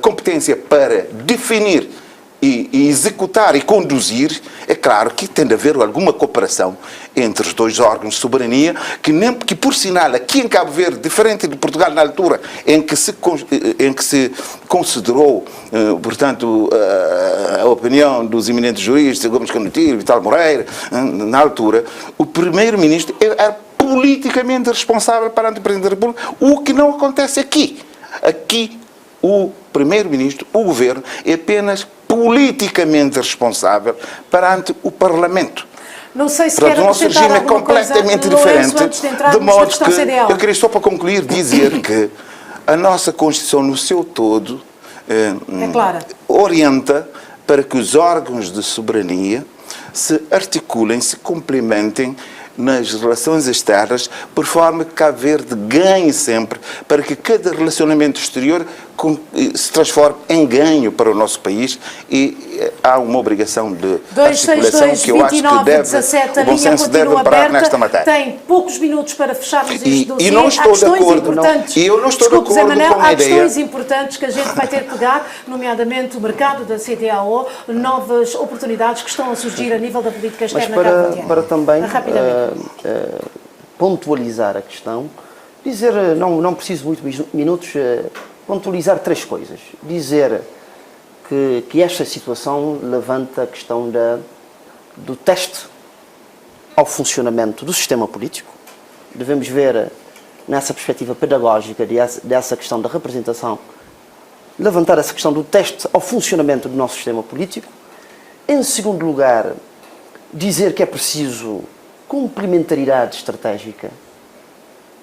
competência para definir e executar e conduzir, é claro que tem de haver alguma cooperação entre os dois órgãos de soberania, que por sinal, aqui em Cabo Verde, diferente de Portugal na altura em que se considerou, portanto, a opinião dos eminentes juízes, Gomes Canutiro, Vital Moreira, na altura, o primeiro-ministro era politicamente responsável perante o Presidente da República, o que não acontece aqui. Aqui, o primeiro-ministro, o governo, é apenas politicamente responsável perante o Parlamento. Não sei se Portanto, quer o nosso regime é completamente diferente, de modo que eu queria só para concluir dizer que a nossa Constituição no seu todo orienta para que os órgãos de soberania se articulem, se complementem nas relações externas, por forma que Cabo Verde ganhe sempre, para que cada relacionamento exterior se transforme em ganho para o nosso país, e há uma obrigação de articulação que eu acho que deve, o bom senso deve operar nesta matéria. Tem poucos minutos para fecharmos este dossiê. E não estou de acordo, eu não estou de acordo com a ideia. Há questões importantes que a gente vai ter que pegar, nomeadamente o mercado da CDAO, novas oportunidades que estão a surgir a nível da política externa cabo-verdiana. Para também pontualizar a questão, dizer, não preciso muitos minutos, pontualizar 3 coisas. Dizer que esta situação levanta a questão do teste ao funcionamento do sistema político. Devemos ver, nessa perspectiva pedagógica dessa questão da representação, levantar essa questão do teste ao funcionamento do nosso sistema político. Em segundo lugar, dizer que é preciso complementariedade estratégica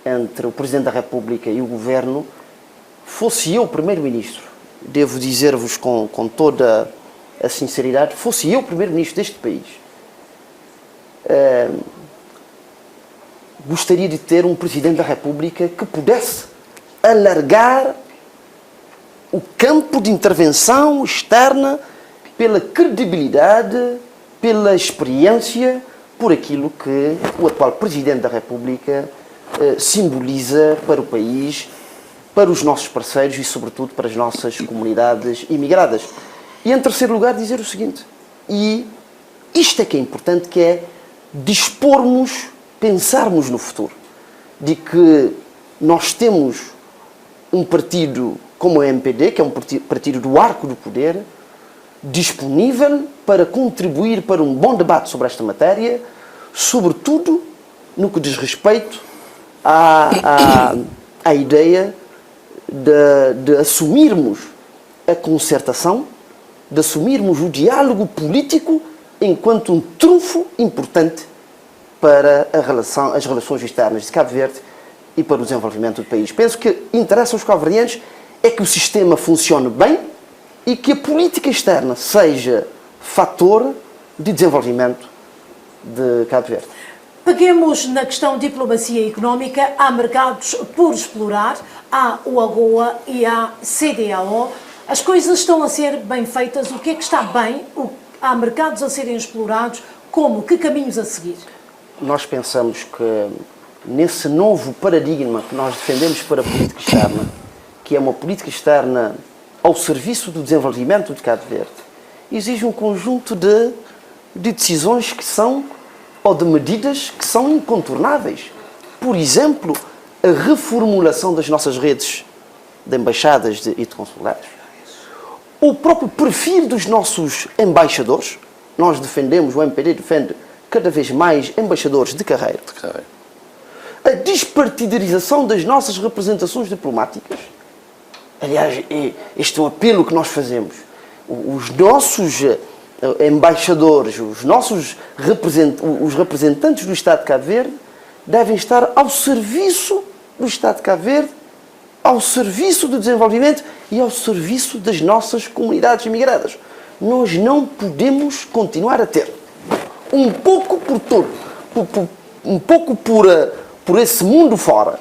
entre o Presidente da República e o Governo. Fosse eu Primeiro-Ministro, devo dizer-vos com toda a sinceridade, fosse eu Primeiro-Ministro deste país, gostaria de ter um Presidente da República que pudesse alargar o campo de intervenção externa pela credibilidade, pela experiência, por aquilo que o atual Presidente da República simboliza para o país, para os nossos parceiros e, sobretudo, para as nossas comunidades imigradas. E, em terceiro lugar, dizer o seguinte, e isto é que é importante, que é dispormos, pensarmos no futuro, de que nós temos um partido como o MPD, que é um partido do arco do poder, disponível para contribuir para um bom debate sobre esta matéria, sobretudo no que diz respeito à ideia de assumirmos a concertação, de assumirmos o diálogo político enquanto um trunfo importante para as relações externas de Cabo Verde e para o desenvolvimento do país. Penso que interessa aos cabo-verdianos é que o sistema funcione bem e que a política externa seja fator de desenvolvimento de Cabo Verde. Peguemos na questão diplomacia económica. Há mercados por explorar, há o AGOA e há CDAO. As coisas estão a ser bem feitas. O que é que está bem? Há mercados a serem explorados. Como? Que caminhos a seguir? Nós pensamos que nesse novo paradigma que nós defendemos para a política externa, que é uma política externa ao serviço do desenvolvimento de Cabo Verde, exige um conjunto de decisões que são, ou de medidas que são incontornáveis. Por exemplo, a reformulação das nossas redes de embaixadas e de consulados. O próprio perfil dos nossos embaixadores. Nós defendemos, o MPD defende cada vez mais embaixadores de carreira. A despartidarização das nossas representações diplomáticas. Aliás, este é um apelo que nós fazemos. Os nossos embaixadores, os representantes do Estado de Cabo Verde devem estar ao serviço do Estado de Cabo Verde, ao serviço do desenvolvimento e ao serviço das nossas comunidades imigradas. Nós não podemos continuar a ter um pouco por todo, um pouco por esse mundo fora,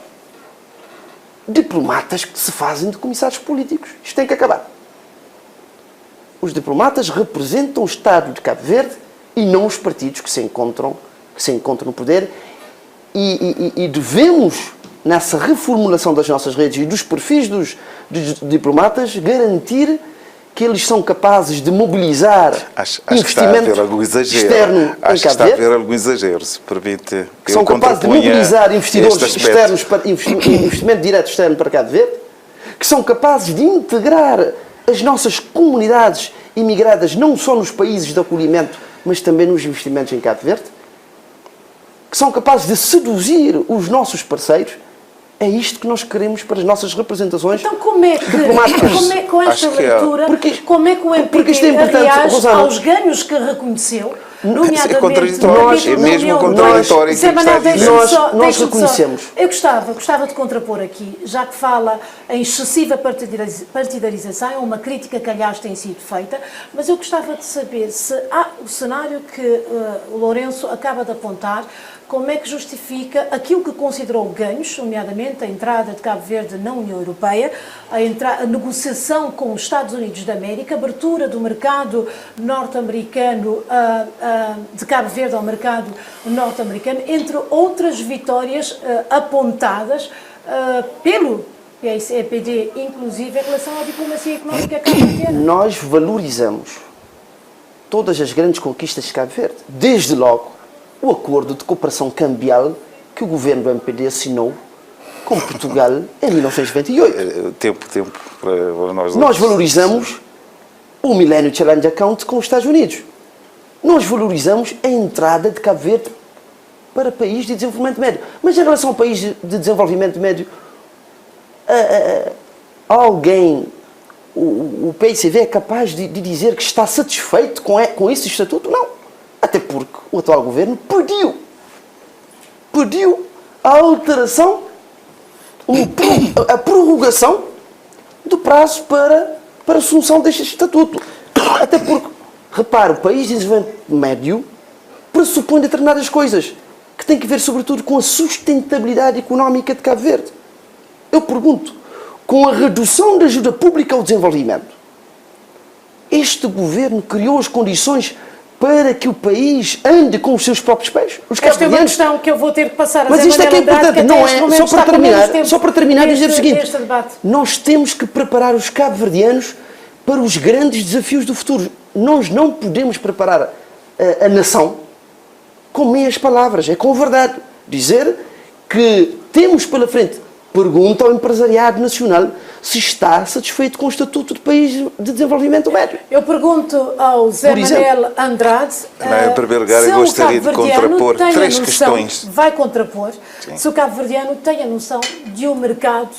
diplomatas que se fazem de comissários políticos. Isto tem que acabar. Os diplomatas representam o Estado de Cabo Verde e não os partidos que se encontram no poder, e devemos nessa reformulação das nossas redes e dos perfis dos diplomatas, garantir que eles são capazes de mobilizar investimento externo acho em que está a Cabo haver algum exagero, se permite. Que são capazes de mobilizar investidores externos, para investimento direto externo para Cabo Verde, que são capazes de integrar as nossas comunidades imigradas não só nos países de acolhimento, mas também nos investimentos em Cabo Verde, que são capazes de seduzir os nossos parceiros. É isto que nós queremos para as nossas representações. Então como é que, com esta leitura, como é que o MPD reage aos ganhos que reconheceu, nomeadamente... É contraditório, é mesmo contraditório. Nós reconhecemos. Eu gostava de contrapor aqui, já que fala em excessiva partidarização, é uma crítica que aliás tem sido feita, mas eu gostava de saber se há o cenário que o Lourenço acaba de apontar, como é que justifica aquilo que considerou ganhos, nomeadamente a entrada de Cabo Verde na União Europeia, a negociação com os Estados Unidos da América, a abertura do mercado norte-americano, de Cabo Verde ao mercado norte-americano, entre outras vitórias apontadas pelo PAICD, inclusive em relação à diplomacia económica cabo-verdiana. Nós valorizamos todas as grandes conquistas de Cabo Verde, desde logo o acordo de cooperação cambial que o governo do MPD assinou com Portugal em 1928. Tempo para nós. Nós valorizamos o Millennium Challenge Account com os Estados Unidos. Nós valorizamos a entrada de Cabo Verde para país de desenvolvimento médio. Mas em relação ao país de desenvolvimento médio, alguém, o PICV é capaz de dizer que está satisfeito com esse estatuto? Não. Até porque o atual governo pediu a alteração, a prorrogação do prazo para a assunção deste estatuto. Até porque, repare, o país de desenvolvimento médio pressupõe determinadas coisas que têm que ver, sobretudo, com a sustentabilidade económica de Cabo Verde. Eu pergunto, com a redução da ajuda pública ao desenvolvimento, este governo criou as condições para que o país ande com os seus próprios pés? Esta é uma questão que eu vou ter que passar a Mas isto é que é importante, não é? Só para terminar, dizer o seguinte: nós temos que preparar os cabo-verdianos para os grandes desafios do futuro. Nós não podemos preparar a nação com meias palavras, é com a verdade. Dizer que temos pela frente, pergunta ao empresariado nacional se está satisfeito com o estatuto de país de desenvolvimento médio. Eu pergunto ao Zé Manel Andrade, em primeiro lugar, eu gostaria de contrapor três questões. Vai contrapor. Sim. Se o cabo-verdiano tem a noção de um mercado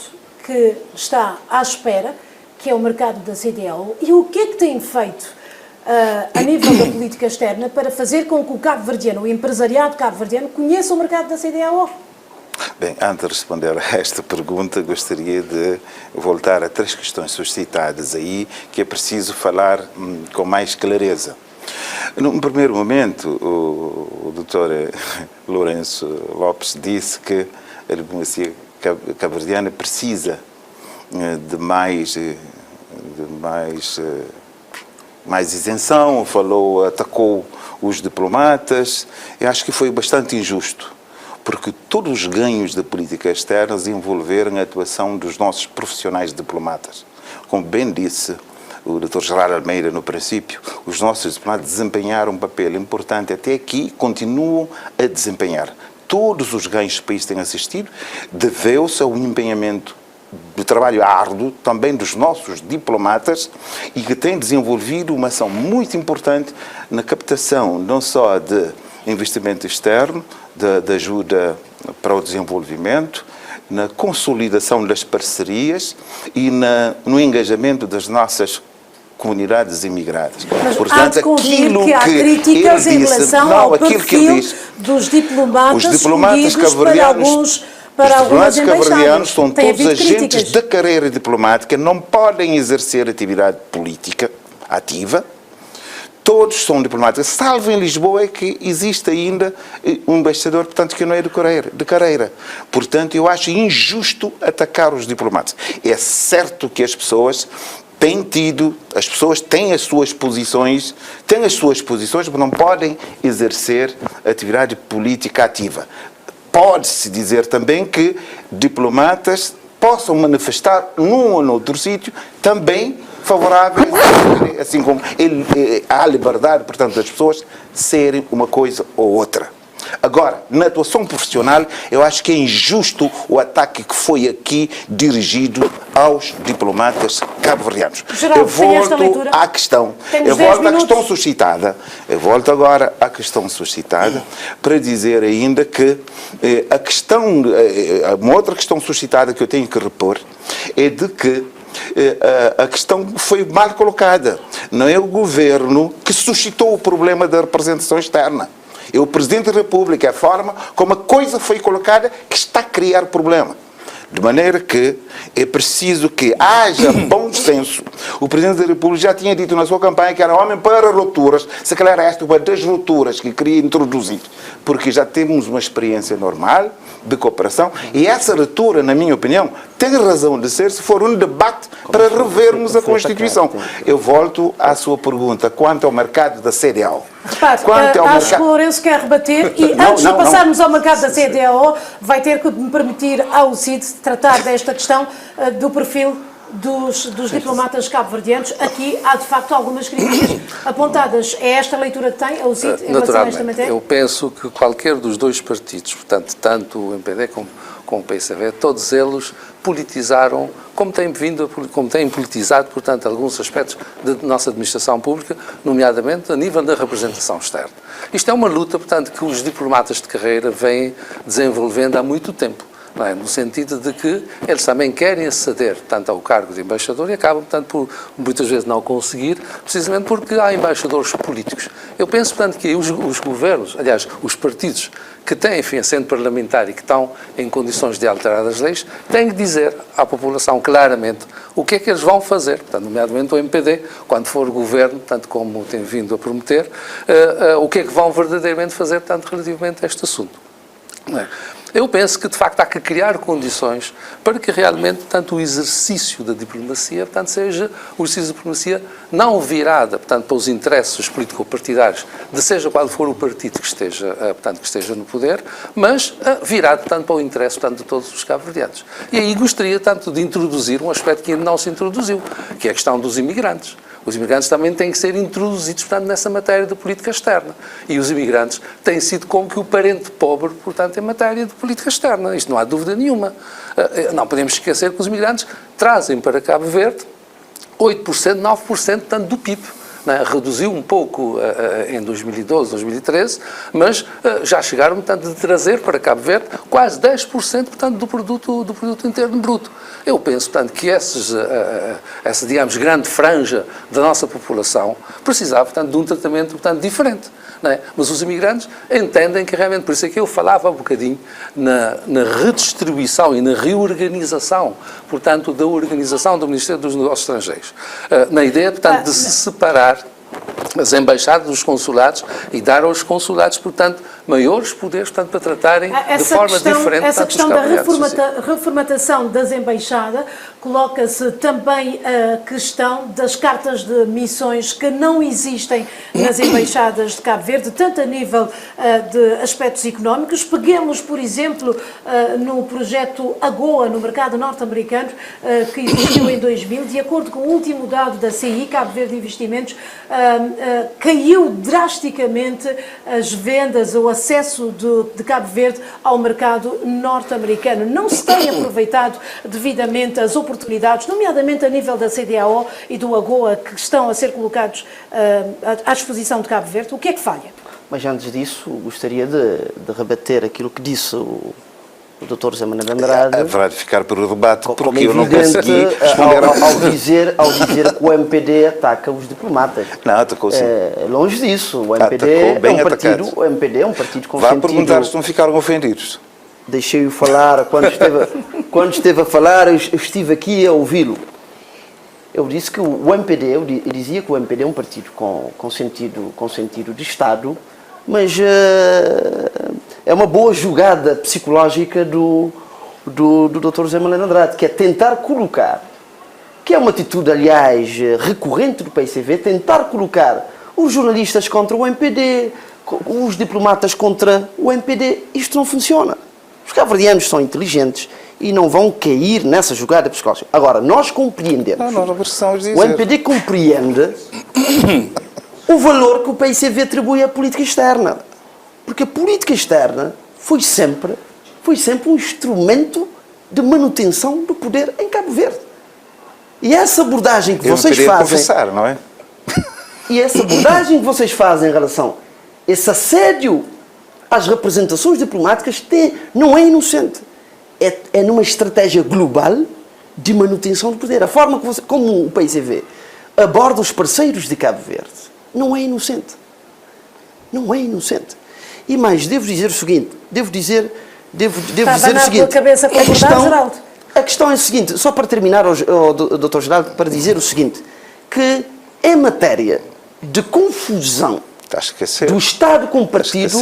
que está à espera, que é o mercado da CDAO, e o que é que tem feito a nível da política externa para fazer com que o cabo-verdiano, o empresariado cabo-verdiano, conheça o mercado da CDAO? Bem, antes de responder a esta pergunta, gostaria de voltar a três questões suscitadas aí, que é preciso falar com mais clareza. Num primeiro momento, o Dr. Lourenço Lopes disse que a diplomacia cabo-verdiana precisa de mais isenção, atacou os diplomatas. Eu acho que foi bastante injusto, porque todos os ganhos da política externa envolveram a atuação dos nossos profissionais diplomatas. Como bem disse o Dr. Gerardo Almeida no princípio, os nossos diplomatas desempenharam um papel importante até aqui e continuam a desempenhar. Todos os ganhos que o país tem assistido deveu-se ao empenhamento do trabalho árduo também dos nossos diplomatas e que têm desenvolvido uma ação muito importante na captação não só de investimento externo, da ajuda para o desenvolvimento, na consolidação das parcerias e no engajamento das nossas comunidades imigradas. Mas portanto, aquilo que há críticas em relação ao perfil dos diplomatas escolhidos para algumas cabo-verdianos são todos agentes da carreira diplomática, não podem exercer atividade política ativa. Todos são diplomatas, salvo em Lisboa é que existe ainda um embaixador, portanto, que não é de carreira. Portanto, eu acho injusto atacar os diplomatas. É certo que as pessoas têm as suas posições, mas não podem exercer atividade política ativa. pode-se dizer também que diplomatas possam manifestar num ou noutro sítio também favoráveis, assim como há liberdade, portanto, das pessoas serem uma coisa ou outra. Agora, na atuação profissional, eu acho que é injusto o ataque que foi aqui dirigido aos diplomatas cabo-verdianos. Eu volto à questão. Eu volto agora à questão suscitada para dizer ainda que a questão, uma outra questão suscitada que eu tenho que repor é de que a questão foi mal colocada. Não é o governo que suscitou o problema da representação externa. É o Presidente da República, a forma como a coisa foi colocada que está a criar problema. De maneira que é preciso que haja bom senso. O Presidente da República já tinha dito na sua campanha que era homem para rupturas, se calhar esta é uma das rupturas que queria introduzir. Porque já temos uma experiência normal de cooperação e essa ruptura, na minha opinião, tem razão de ser se for um debate para revermos a Constituição. Eu volto à sua pergunta quanto ao mercado da CDAO. Repare, acho que o Lourenço quer rebater e antes de passarmos ao mercado da CDAO, vai ter que me permitir ao CID tratar desta questão do perfil dos diplomatas cabo-verdianos. Aqui há, de facto, algumas críticas apontadas. É esta a leitura que tem, ao CID, em relação a esta matéria? Eu penso que qualquer dos dois partidos, portanto, tanto o MPD como o PCV, todos eles politizaram, como têm politizado, portanto, alguns aspectos da nossa administração pública, nomeadamente a nível da representação externa. Isto é uma luta, portanto, que os diplomatas de carreira vêm desenvolvendo há muito tempo. Não é? No sentido de que eles também querem aceder, portanto, ao cargo de embaixador e acabam, portanto, por muitas vezes não conseguir, precisamente porque há embaixadores políticos. Eu penso, portanto, que os governos, aliás, os partidos que têm, enfim, assento parlamentar e que estão em condições de alterar as leis, têm que dizer à população claramente o que é que eles vão fazer, portanto, nomeadamente o MPD, quando for governo, tanto como tem vindo a prometer, o que é que vão verdadeiramente fazer, portanto, relativamente a este assunto. Não é? Eu penso que, de facto, há que criar condições para que realmente, portanto, o exercício da diplomacia, portanto, seja o exercício da diplomacia não virada, portanto, para os interesses político-partidários, de seja qual for o partido que esteja no poder, mas virado, portanto, para o interesse, portanto, de todos os cabo-verdianos. E aí gostaria, tanto, de introduzir um aspecto que ainda não se introduziu, que é a questão dos imigrantes. Os imigrantes também têm que ser introduzidos, portanto, nessa matéria de política externa. E os imigrantes têm sido como que o parente pobre, portanto, em matéria de política externa. Isto não há dúvida nenhuma. Não podemos esquecer que os imigrantes trazem para Cabo Verde 8%, 9%, portanto, do PIB. Reduziu um pouco em 2012, 2013, mas já chegaram, portanto, de trazer para Cabo Verde quase 10%, portanto, do produto interno bruto. Eu penso, portanto, que essa, digamos, grande franja da nossa população precisava, portanto, de um tratamento, portanto, diferente. Não é? Mas os imigrantes entendem que realmente, por isso é que eu falava um bocadinho na redistribuição e na reorganização, portanto, da organização do Ministério dos Negócios Estrangeiros. Na ideia, portanto, de se separar as embaixadas dos consulados e dar aos consulados, portanto, maiores poderes, portanto, para tratarem de forma diferente. Essa questão da reformatação das embaixadas, coloca-se também a questão das cartas de missões que não existem nas embaixadas de Cabo Verde, tanto a nível de aspectos económicos. Peguemos, por exemplo, no projeto AGOA, no mercado norte-americano, que existiu em 2000, de acordo com o último dado da CI, Cabo Verde Investimentos, caiu drasticamente as vendas ou acesso de Cabo Verde ao mercado norte-americano. Não se tem aproveitado devidamente as oportunidades, nomeadamente a nível da CDAO e do AGOA, que estão a ser colocados à disposição de Cabo Verde. O que é que falha? Mas antes disso, gostaria de rebater aquilo que disse o Dr. José Manuel Andrade. Haverá de ficar para o debate, porque como eu não consegui responder ao dizer que o MPD ataca os diplomatas. Não, atacou sim. Longe disso. O MPD é um partido com sentido... Vá perguntar se não ficaram ofendidos. Deixei-o falar. Quando esteve a falar, eu estive aqui a ouvi-lo. Eu disse que o MPD, eu dizia que o MPD é um partido com sentido de Estado, mas é uma boa jogada psicológica do Dr. José Manuel Andrade, que é tentar colocar, que é uma atitude, aliás, recorrente do PCV, tentar colocar os jornalistas contra o MPD, os diplomatas contra o MPD. Isto não funciona. Os cabo-verdianos são inteligentes e não vão cair nessa jogada psicológica. Agora, nós compreendemos. Não, nós precisamos dizer. O MPD compreende o valor que o PICV atribui à política externa. Porque a política externa foi sempre um instrumento de manutenção do poder em Cabo Verde. E essa abordagem que vocês fazem... confessar, não é? E essa abordagem que vocês fazem em relação a esse assédio às representações diplomáticas não é inocente. É numa estratégia global de manutenção do poder. A forma como o PICV aborda os parceiros de Cabo Verde não é inocente. Não é inocente. E mais, devo dizer o seguinte, cabeça com Geraldo. A questão é a seguinte, só para terminar, Dr. Geraldo, para dizer o seguinte, que em matéria de confusão do Estado com o partido,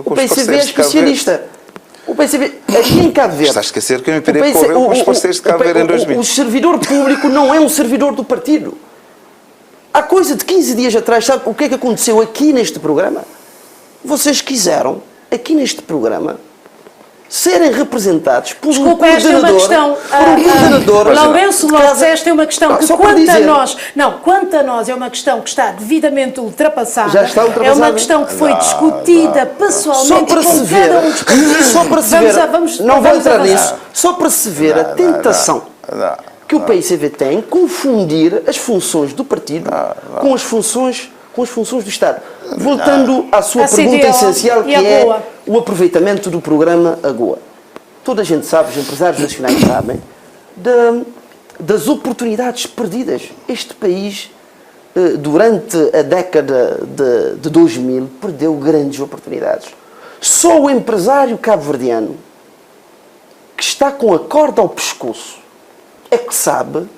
o PICV é especialista. O PICV, aqui em Cabo Verde... Está a esquecer que o MPD correu com os parceiros de Cabo Verde em 2000. O servidor público não é um servidor do partido. Há coisa de 15 dias atrás, sabe o que é que aconteceu aqui neste programa? Vocês quiseram, aqui neste programa, serem representados por um coordenador... Esta é uma questão... Lourenço Lopes, tem uma questão que, quanto a nós, é uma questão que está devidamente ultrapassada. Já está ultrapassada. É uma questão que foi discutida pessoalmente só para se ver, só para se ver, não vou entrar nisso, só para se ver a tentação que o PICV tem confundir as funções do partido com as funções do Estado. Voltando à sua pergunta essencial, que é o aproveitamento do programa AGOA. Toda a gente sabe, os empresários nacionais sabem, das oportunidades perdidas. Este país, durante a década de 2000, perdeu grandes oportunidades. Só o empresário cabo-verdiano, que está com a corda ao pescoço, é que sabe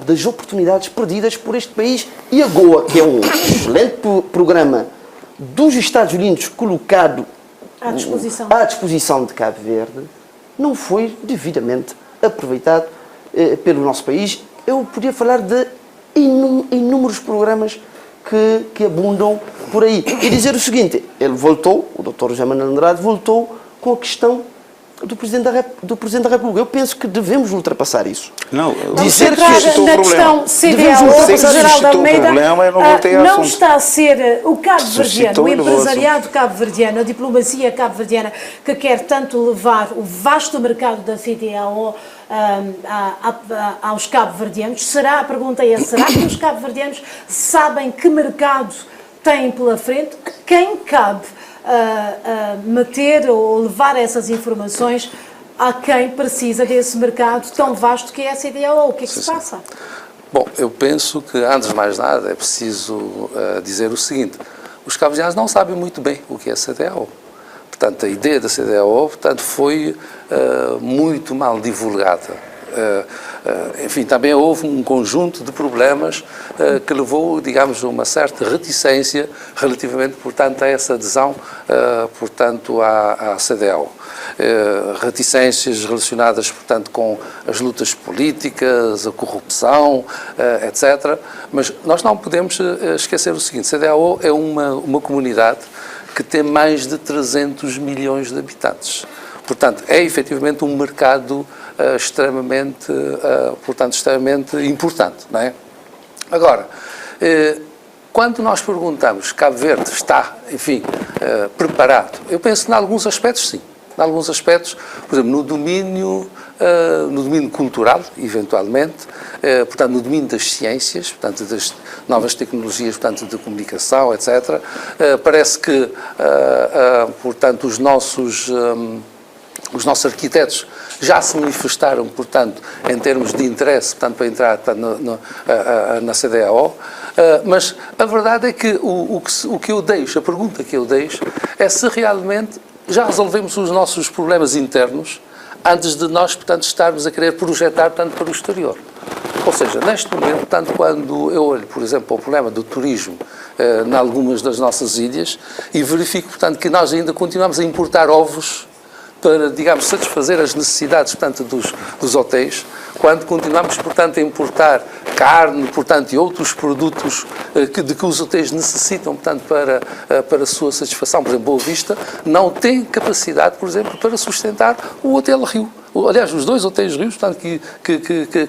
das oportunidades perdidas por este país. E a AGOA, que é um excelente programa dos Estados Unidos colocado à disposição de Cabo Verde, não foi devidamente aproveitado pelo nosso país. Eu podia falar de inúmeros programas que abundam por aí. E dizer o seguinte, o Dr. José Manuel Andrade voltou com a questão do Presidente da República. Eu penso que devemos ultrapassar isso. Não, dizer que na questão CDAO, Geraldo Almeida, não está a ser o cabo-verdiano, o empresariado cabo-verdiano, a diplomacia cabo-verdiana, que quer tanto levar o vasto mercado da CDAO aos cabo-verdianos. A pergunta é, será que os cabo-verdianos sabem que mercado têm pela frente? Quem cabe meter ou levar essas informações a quem precisa desse mercado tão vasto que é a CDAO? O que é que se passa? Bom, eu penso que, antes de mais nada, é preciso dizer o seguinte: os cabo-verdianos não sabem muito bem o que é a CDAO. Portanto, a ideia da CDAO, foi muito mal divulgada. Enfim, também houve um conjunto de problemas que levou, digamos, a uma certa reticência relativamente, portanto, a essa adesão, portanto, à CDAO. Reticências relacionadas, portanto, com as lutas políticas, a corrupção, etc. Mas nós não podemos esquecer o seguinte: a CDAO é uma comunidade que tem mais de 300 milhões de habitantes. Portanto, é efetivamente um mercado extremamente importante, não é? Agora, quando nós perguntamos, Cabo Verde está, enfim, preparado, eu penso que em alguns aspectos sim. Em alguns aspectos, por exemplo, no domínio cultural, eventualmente, portanto, no domínio das ciências, portanto, das novas tecnologias, portanto, de comunicação, etc. Parece que, portanto, os nossos arquitetos já se manifestaram, portanto, em termos de interesse, portanto, para entrar na CDAO, mas a verdade é que a pergunta que eu deixo é se realmente já resolvemos os nossos problemas internos antes de nós, portanto, estarmos a querer projetar, portanto, para o exterior. Ou seja, neste momento, portanto, quando eu olho, por exemplo, para o problema do turismo em algumas das nossas ilhas e verifico, portanto, que nós ainda continuamos a importar ovos para, digamos, satisfazer as necessidades, portanto, dos hotéis, quando continuamos, portanto, a importar carne, portanto, e outros produtos de que os hotéis necessitam, portanto, para a sua satisfação. Por exemplo, Boa Vista não tem capacidade, por exemplo, para sustentar o Hotel Rio. Aliás, os 2 hotéis rios, portanto, que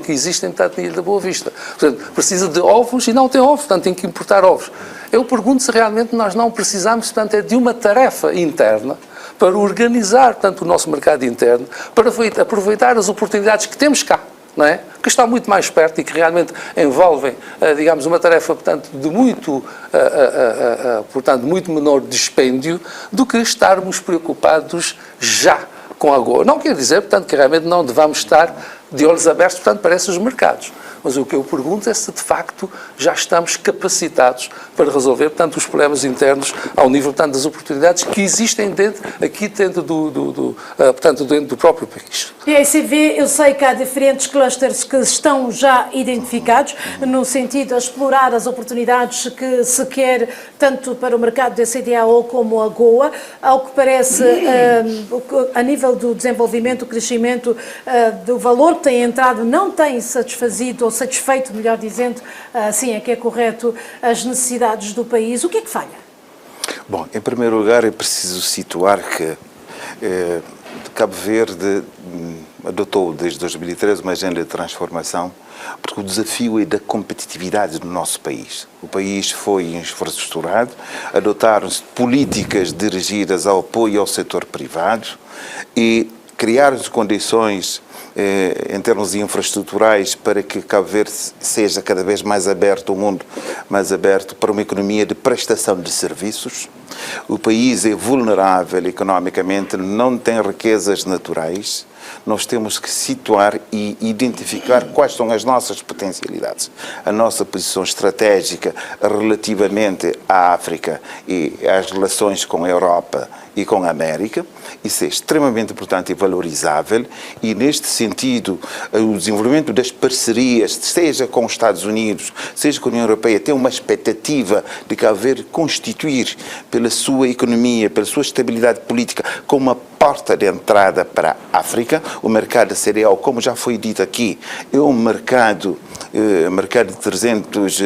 existem, portanto, na Ilha da Boa Vista. Portanto, precisa de ovos e não tem ovos, portanto, tem que importar ovos. Eu pergunto se realmente nós não precisamos, portanto, é de uma tarefa interna para organizar, portanto, o nosso mercado interno, para aproveitar as oportunidades que temos cá, não é? Que estão muito mais perto e que realmente envolvem, digamos, uma tarefa, portanto, de muito menor dispêndio do que estarmos preocupados já com a AGOA. Não quer dizer, portanto, que realmente não devamos estar de olhos abertos, portanto, para esses mercados. Mas o que eu pergunto é se, de facto, já estamos capacitados para resolver, portanto, os problemas internos ao nível, portanto, das oportunidades que existem dentro do próprio país. E a ECV, eu sei que há diferentes clusters que estão já identificados, no sentido de explorar as oportunidades que se quer, tanto para o mercado da CDAO como a AGOA. Ao que parece, a nível do desenvolvimento, o crescimento do valor que tem entrado não tem satisfazido, ou satisfeito, melhor dizendo, assim é que é correto, as necessidades do país. O que é que falha? Bom, em primeiro lugar, é preciso situar que Cabo Verde adotou desde 2013 uma agenda de transformação, porque o desafio é da competitividade do nosso país. O país foi infraestruturado, adotaram-se políticas dirigidas ao apoio ao setor privado e criaram-se condições em termos infraestruturais para que Cabo Verde seja cada vez mais aberto, o mundo mais aberto para uma economia de prestação de serviços. O país é vulnerável economicamente, não tem riquezas naturais. Nós temos que situar e identificar quais são as nossas potencialidades. A nossa posição estratégica relativamente à África e às relações com a Europa e com a América. Isso é extremamente importante e valorizável e, neste sentido, o desenvolvimento das parcerias, seja com os Estados Unidos, seja com a União Europeia, tem uma expectativa de Cabo Verde constituir, pela sua economia, pela sua estabilidade política, como uma porta de entrada para a África. O mercado cereal, como já foi dito aqui, é um mercado de 300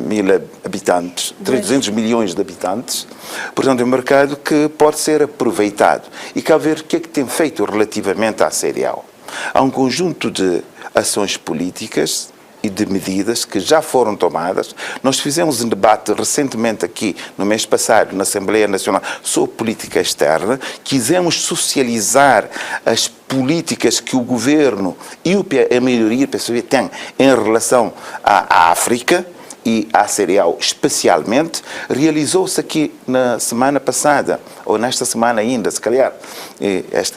mil habitantes, 300 milhões de habitantes. Portanto, é um mercado que pode ser aproveitado. E Cabo Verde, o que é que tem feito relativamente à cereal? Há um conjunto de ações políticas e de medidas que já foram tomadas. Nós fizemos um debate recentemente aqui, no mês passado, na Assembleia Nacional, sobre política externa. Quisemos socializar as políticas que o governo e a maioria do PCV têm em relação à África e à cereal especialmente. Realizou-se aqui na semana passada, ou nesta semana ainda, se calhar,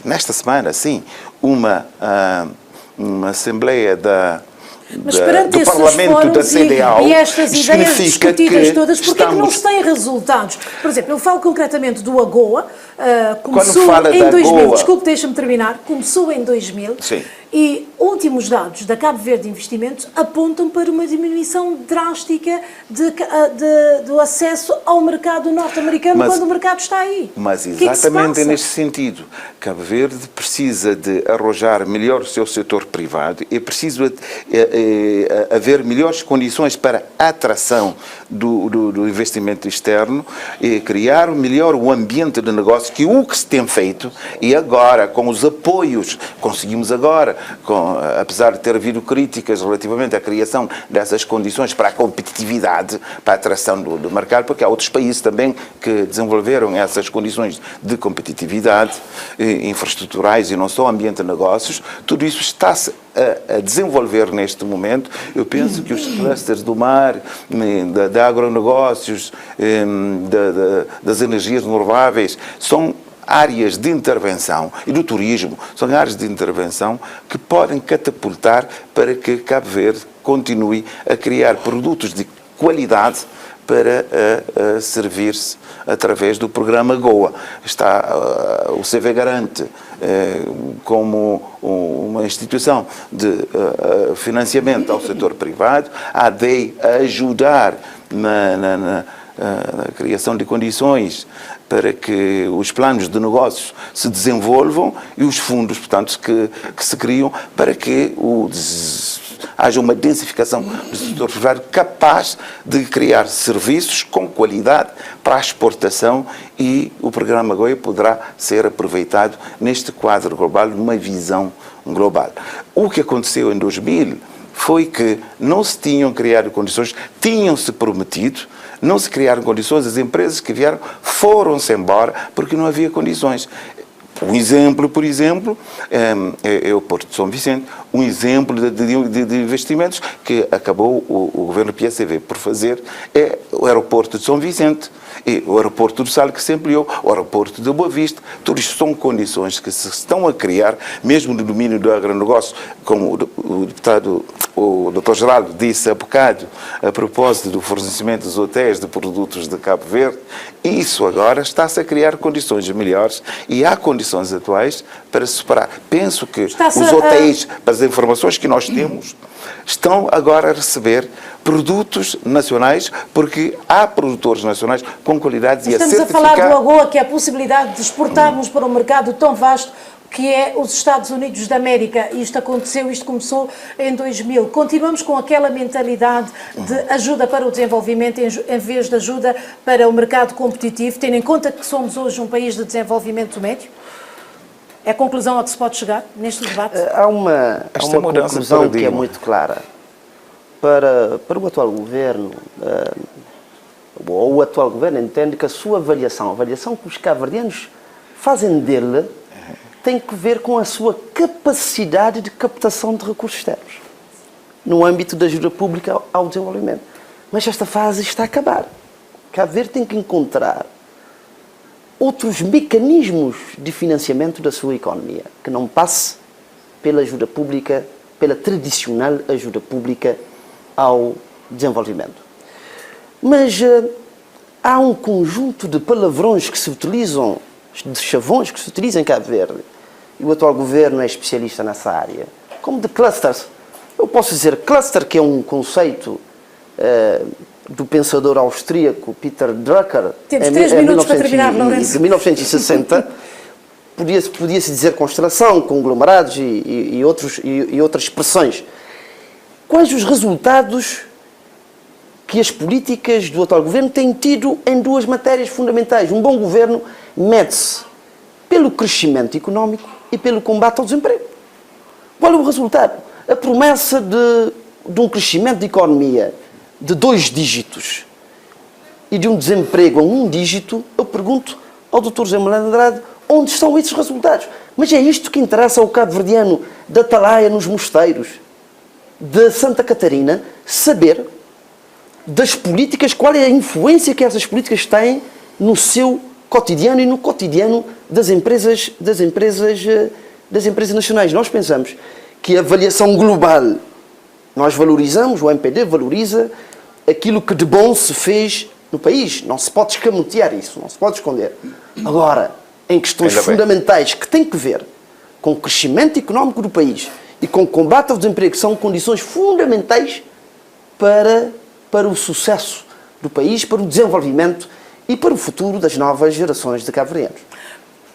nesta semana, sim, uma Assembleia Mas perante do Parlamento da CDAO, e estas ideias discutidas todas, porque é que não se têm resultados? Por exemplo, eu falo concretamente do AGOA, começou em 2000, AGOA, desculpe, deixa-me terminar, começou em 2000, sim. E últimos dados da Cabo Verde Investimentos apontam para uma diminuição drástica do acesso ao mercado norte-americano quando o mercado está aí. Mas exatamente é neste sentido. Cabo Verde precisa de arrojar melhor o seu setor privado e precisa haver melhores condições para a atração do investimento externo e criar melhor o ambiente de negócio, que o que se tem feito, e agora, com os apoios, conseguimos agora, apesar de ter havido críticas relativamente à criação dessas condições para a competitividade, para a atração do mercado, porque há outros países também que desenvolveram essas condições de competitividade, infraestruturais e não só, ambiente de negócios, tudo isso está-se a desenvolver neste momento. Eu penso que os clusters do mar, de agronegócios, das energias renováveis, são áreas de intervenção, e do turismo, são áreas de intervenção que podem catapultar para que Cabo Verde continue a criar produtos de qualidade para servir-se através do programa AGOA. Está o CV Garante como uma instituição de financiamento ao setor privado, a ADEI a ajudar na criação de condições para que os planos de negócios se desenvolvam e os fundos, portanto, que se criam para que a haja uma densificação do setor privado capaz de criar serviços com qualidade para a exportação, e o programa Goia poderá ser aproveitado neste quadro global, numa visão global. O que aconteceu em 2000 foi que não se tinham criado condições, tinham-se prometido, não se criaram condições, as empresas que vieram foram-se embora porque não havia condições. Um exemplo, por exemplo, é o Porto de São Vicente, um exemplo de investimentos que acabou o governo PSV por fazer, é o aeroporto de São Vicente, e o aeroporto do Sal, que se ampliou, o aeroporto de Boa Vista. Tudo isto são condições que se estão a criar, mesmo no domínio do agronegócio, como o deputado, o Dr. Geraldo disse há bocado, a propósito do fornecimento dos hotéis de produtos de Cabo Verde. Isso agora está-se a criar condições melhores, e há condições atuais para superar. Penso que os hotéis, para as informações que nós temos, estão agora a receber produtos nacionais, porque há produtores nacionais com qualidades e a certificar. Estamos a falar do AGOA, que é a possibilidade de exportarmos para um mercado tão vasto que é os Estados Unidos da América. Isto começou em 2000. Continuamos com aquela mentalidade de ajuda para o desenvolvimento em vez de ajuda para o mercado competitivo, tendo em conta que somos hoje um país de desenvolvimento médio? É a conclusão a que se pode chegar neste debate? Há uma conclusão que é muito clara. Para o atual governo, ou o atual governo entende que a sua avaliação, a avaliação que os cabo-verdianos fazem dele, tem que ver com a sua capacidade de captação de recursos externos, no âmbito da ajuda pública ao desenvolvimento. Mas esta fase está a acabar. Cabo Verde tem que encontrar outros mecanismos de financiamento da sua economia, que não passe pela ajuda pública, pela tradicional ajuda pública ao desenvolvimento. Mas há um conjunto de palavrões que se utilizam, de chavões que se utilizam em Cabo Verde, e o atual governo é especialista nessa área, como de clusters. Eu posso dizer cluster, que é um conceito do pensador austríaco Peter Drucker. Temos 3 minutos para terminar, Lourenço. De 1960, podia-se dizer constelação, conglomerados e outras expressões. Quais os resultados que as políticas do atual governo têm tido em duas matérias fundamentais? Um bom governo mede-se pelo crescimento económico e pelo combate ao desemprego. Qual é o resultado? A promessa de um crescimento de economia de 2 dígitos e de um desemprego a 1 dígito, eu pergunto ao Dr. José Manuel Andrade, onde estão esses resultados? Mas é isto que interessa ao cabo-verdiano da Atalaia nos mosteiros, de Santa Catarina, saber das políticas, qual é a influência que essas políticas têm no seu cotidiano e no cotidiano das empresas nacionais. Nós pensamos que a avaliação global, nós valorizamos, o MPD valoriza aquilo que de bom se fez no país. Não se pode escamotear isso, não se pode esconder. Agora, em questões fundamentais que têm que ver com o crescimento económico do país e com o combate ao desemprego, que são condições fundamentais para o sucesso do país, para o desenvolvimento e para o futuro das novas gerações de cabo-verdianos.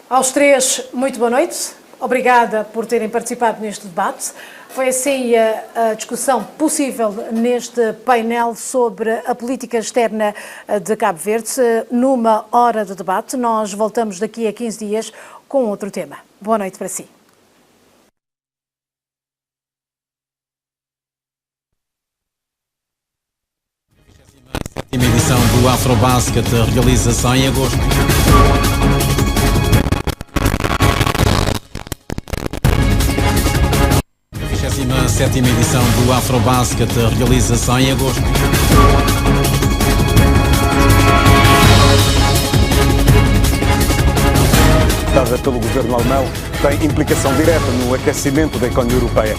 Aos 3, muito boa noite. Obrigada por terem participado neste debate. Foi assim a discussão possível neste painel sobre a política externa de Cabo Verde. Numa hora de debate, nós voltamos daqui a 15 dias com outro tema. Boa noite para si. Sétima edição do Afrobasket, realização em agosto. 27ª edição do Afrobasket, realização em agosto. Dada pelo governo alemão, tem implicação direta no aquecimento da economia europeia.